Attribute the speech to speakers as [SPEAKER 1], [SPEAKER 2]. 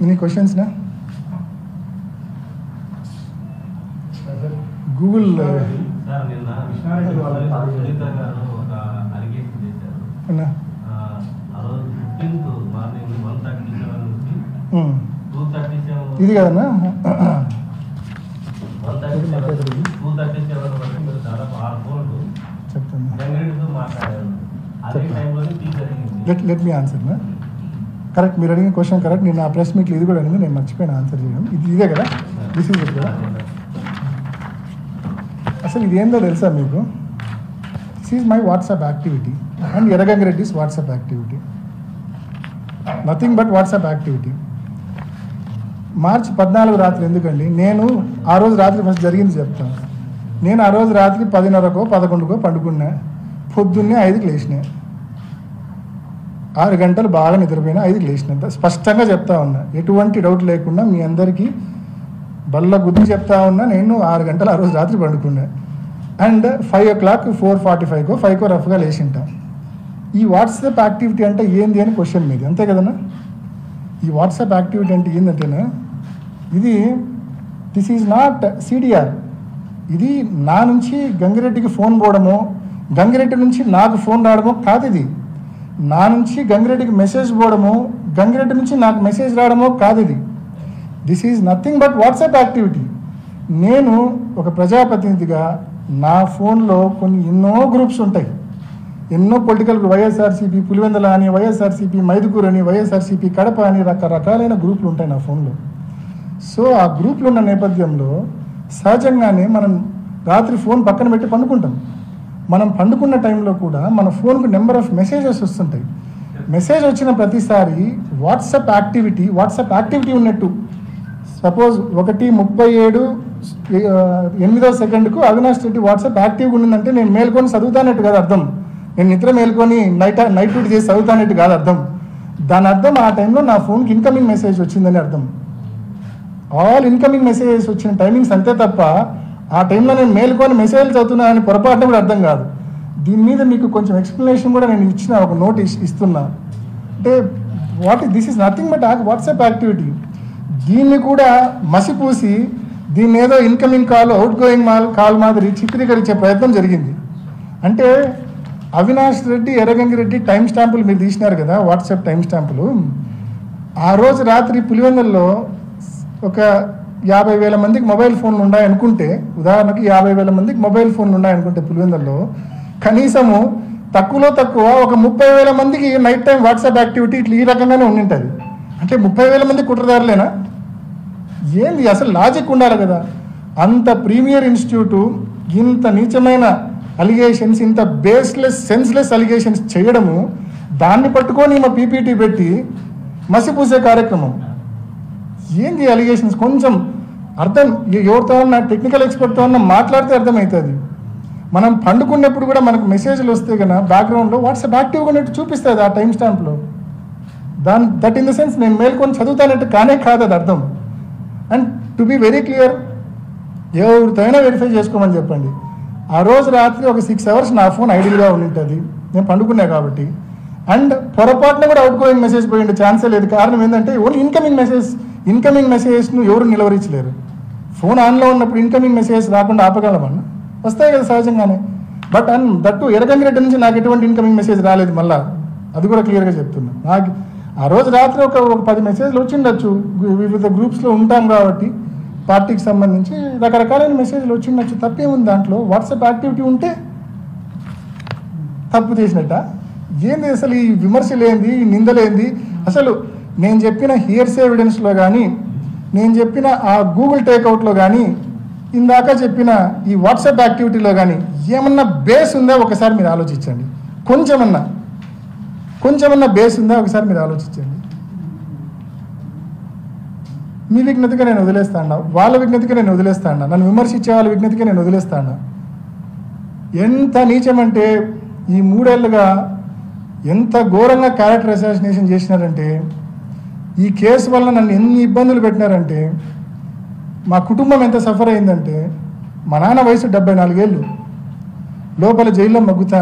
[SPEAKER 1] Any questions నా? Google ఇది కదన్నా చెప్తాను. లెట్ మీ ఆన్సర్ నా. కరెక్ట్, మీరు అడిగిన క్వశ్చన్ కరెక్ట్. నేను ఆ ప్రెస్ మీట్లో ఇది కూడా అడిగింది, నేను మర్చిపోయిన ఆన్సర్ చేయడం. ఇదే కదా, దిస్ ఈజ్ ఇట్ కదా. అసలు ఇది ఏందో తెలుసా మీకు? This is my WhatsApp activity and Erragangireddy's WhatsApp activity. Nothing but WhatsApp activity. మార్చి 14 రాత్రి ఎందుకండి, నేను ఆ రోజు రాత్రి ఫస్ట్ జరిగింది చెప్తాను. నేను ఆ రోజు రాత్రి 10:30కో 11కో పండుకున్నా. పొద్దున్నే 5కి లేచిన. 6 గంటలు బాగా నిద్రపోయినా 5కి లేచిన. స్పష్టంగా చెప్తా ఉన్నా, ఎటువంటి డౌట్ లేకుండా మీ అందరికీ బల్ల గుద్ది చెప్తా ఉన్నా. నేను 6 గంటలు ఆ రోజు రాత్రి పండుకున్నా. అండ్ 5 o'clock 4:45కో 5కో రఫ్గా లేచింటాం. ఈ వాట్సాప్ యాక్టివిటీ అంటే ఏంది అని క్వశ్చన్ మీది, అంతే కదన్నా? ఈ వాట్సాప్ యాక్టివిటీ అంటే ఏంటంటేనా, ఇది దిస్ ఈజ్ నాట్ సిడిఆర్. ఇది నా నుంచి గంగిరెడ్డికి ఫోన్ పోవడమో, గంగిరెడ్డి నుంచి నాకు ఫోన్ రావడమో కాదు. ఇది నా నుంచి గంగిరెడ్డికి మెసేజ్ పోవడమో, గంగిరెడ్డి నుంచి నాకు మెసేజ్ రావడమో కాదు. ఇది this is nothing but WhatsApp activity. నేను ఒక ప్రజాప్రతినిధిగా నా ఫోన్లో ఎన్నో గ్రూప్స్ ఉంటాయి. ఎన్నో పొలిటికల్, వైఎస్ఆర్సీపీ పులివెందుల అని, వైఎస్ఆర్సీపీ మైదుకూరు అని, వైఎస్ఆర్సీపీ కడప అని రకరకాలైన గ్రూపులు ఉంటాయి నా ఫోన్లో. సో ఆ గ్రూపులు ఉన్న నేపథ్యంలో సహజంగానే మనం రాత్రి ఫోన్ పక్కన పెట్టి పండుకుంటాం. మనం పండుకున్న టైంలో కూడా మన ఫోన్కు నెంబర్ ఆఫ్ మెసేజెస్ వస్తుంటాయి. మెసేజ్ వచ్చిన ప్రతిసారి వాట్సాప్ యాక్టివిటీ ఉన్నట్టు. సపోజ్ 1:37 అవినాష్ రెడ్డి వాట్సాప్ యాక్టివ్గా ఉండిందంటే నేను మేల్కొని చదువుతానట్టు కాదు అర్థం. నేను నిద్ర మేల్కొని నైట్ డ్యూటీ చేసి చదువుతానట్టు కాదు అర్థం. దాని అర్థం ఆ టైంలో నా ఫోన్కి ఇన్కమింగ్ మెసేజ్ వచ్చిందని అర్థం. ఆల్ ఇన్కమింగ్ మెసేజెస్ వచ్చిన టైమింగ్స్ అంతే తప్ప ఆ టైంలో నేను మేల్కొని మెసేజ్ చదువుతున్నానని పొరపాటున కూడా అర్థం కాదు. దీని మీద మీకు కొంచెం ఎక్స్ప్లెనేషన్ కూడా నేను ఇచ్చిన ఒక నోట్ ఇస్తున్నా. అంటే this is nothing but WhatsApp activity. దీన్ని కూడా మసిపూసి దీన్ని ఏదో incoming call, out going call మాదిరి చిత్రీకరించే ప్రయత్నం జరిగింది. అంటే అవినాష్ రెడ్డి, ఎర్రగంగిరెడ్డి టైం స్టాంపులు మీరు తీసినారు కదా, వాట్సాప్ టైం స్టాంపులు. ఆ రోజు రాత్రి పులివెందుల్లో ఒక 50,000 మందికి మొబైల్ ఫోన్లు ఉన్నాయనుకుంటే, ఉదాహరణకి 50,000 మందికి మొబైల్ ఫోన్లు ఉన్నాయనుకుంటే పులివెందుల్లో కనీసము తక్కువ ఒక 30,000 మందికి నైట్ టైం వాట్సాప్ యాక్టివిటీ ఇట్లా ఈ రకంగానే ఉండింటుంది. అంటే 30,000 మంది కుట్రదారులేనా? ఏంది అసలు? లాజిక్ ఉండాలి కదా. అంత ప్రీమియర్ ఇన్స్టిట్యూటు ఇంత నీచమైన అలిగేషన్స్, ఇంత బేస్లెస్ సెన్స్లెస్ అలిగేషన్స్ చేయడము, దాన్ని పట్టుకొని మా పీపీటీ పెట్టి మసిపూసే కార్యక్రమం. ఏంది అలిగేషన్స్? కొంచెం అర్థం, ఎవరితో అన్నా టెక్నికల్ ఎక్స్పర్ట్తో అన్నా మాట్లాడితే అర్థమవుతుంది. మనం పండుకున్నప్పుడు కూడా మనకు మెసేజ్లు వస్తే కన్నా బ్యాక్గ్రౌండ్లో వాట్సాప్ యాక్టివ్గా ఉన్నట్టు చూపిస్తుంది ఆ టైం స్టాంప్లో. దట్ ఇన్ ద సెన్స్ నేను మేల్కొని చదువుతానంటే కానే కాదు అది అర్థం. And to be very clear, ఎవరితో అయినా వెరిఫై చేసుకోమని చెప్పండి. ఆ రోజు రాత్రి ఒక 6 hours నా ఫోన్ ఐడియల్గా ఉండింటుంది, నేను పండుకున్నా కాబట్టి. అండ్ పొరపాటున కూడా అవుట్ గోయింగ్ మెసేజ్ పోయిండే ఛాన్సే లేదు. కారణం ఏంటంటే ఓన్లీ ఇన్కమింగ్ మెసేజెస్ను ఎవరు నిలవరించలేరు. ఫోన్ ఆన్లో ఉన్నప్పుడు ఇన్కమింగ్ మెసేజ్ రాకుండా ఆపగలమన్నా? వస్తాయి కదా సహజంగానే. బట్ దట్టు ఎర్రగంగిరెడ్డి నుంచి నాకు ఎటువంటి ఇన్కమింగ్ మెసేజ్ రాలేదు. మళ్ళీ అది కూడా క్లియర్గా చెప్తున్నా. నాకు ఆ రోజు రాత్రి ఒక 10 మెసేజ్లు వచ్చిండొచ్చు. వివిధ గ్రూప్స్లో ఉంటాం కాబట్టి పార్టీకి సంబంధించి రకరకాలైన మెసేజ్లు వచ్చిండొచ్చు. తప్పేముంది దాంట్లో? వాట్సాప్ యాక్టివిటీ ఉంటే తప్పు చేసినట్ట? ఏంది అసలు ఈ విమర్శలేంది, ఈ నిందలేంది? అసలు నేను చెప్పిన హియర్సే ఎవిడెన్స్లో కానీ, నేను చెప్పిన ఆ గూగుల్ టేక్అవుట్లో కానీ, ఇందాక చెప్పిన ఈ వాట్సాప్ యాక్టివిటీలో కానీ ఏమన్నా బేస్ ఉందా ఒకసారి మీరు ఆలోచించండి. కొంచెమన్నా బేస్ ఉందా ఒకసారి మీరు ఆలోచించండి. మీ విజ్ఞతగా నేను వదిలేస్తాను, వాళ్ళ విజ్ఞతగా నేను వదిలేస్తాను, నన్ను విమర్శించే వాళ్ళ విజ్ఞతగా నేను వదిలేస్తాను. ఎంత నీచమంటే ఈ 3 ఏళ్ళుగా ఎంత ఘోరంగా క్యారెక్టర్ అసాసినేషన్ చేసినారంటే, ఈ కేసు వల్ల నన్ను ఎన్ని ఇబ్బందులు పెట్టినారంటే, మా కుటుంబం ఎంత సఫర్ అయిందంటే, మా నాన్న వయసు 74 ఏళ్ళు లోపల జైల్లో మగ్గుతా